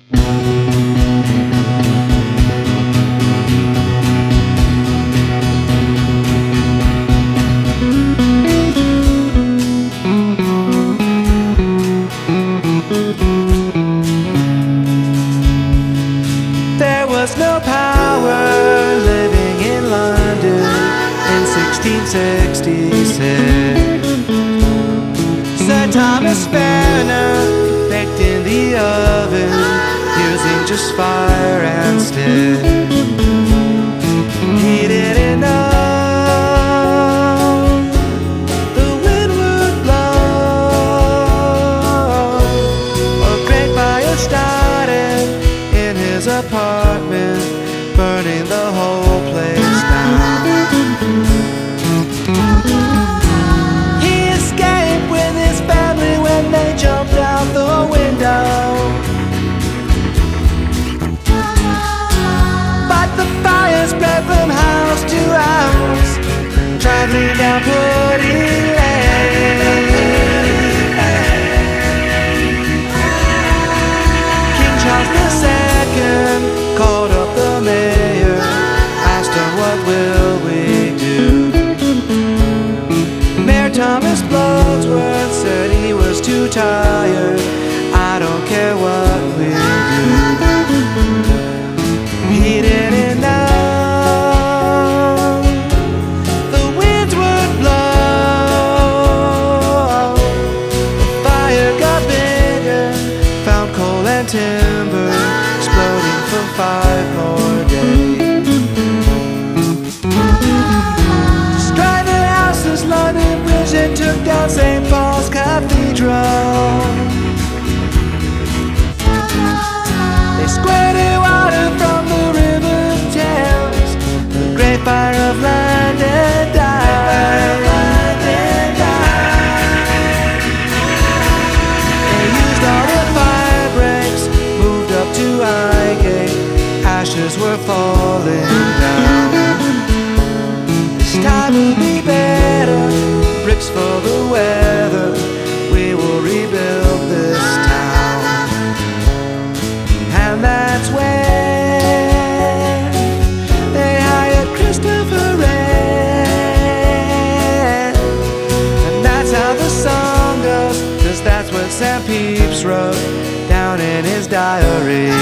There was no power living in London in 1666. Sir Thomas Farner baked in the oven using just fire and stick. He didn't know the wind would blow. A great fire started in his apartment, burning the whole place down. He escaped with his family when they jumped out the window. But the fire spread from house to house, traveling down Parody Lane. King Charles II called up the mayor, asked him, what will we do? Mayor Thomas Blodsworth said he was too tired. I don't care what we do. He didn't know the winds would blow. The fire got bigger, found coal and timber, exploding for 5 more days. Destroyed the houses, London Bridge, and took down St. Paul's Cathedral. They squirted water from the river Thames. The Great Fire of London died. They used all the fire breaks, moved up to Highgate. Ashes were falling down. This time will be better, bricks for the weather. We will rebuild this town. And that's when they hired Christopher Wren. And that's how the song goes, 'cause that's what Sam Pepys wrote down in his diary.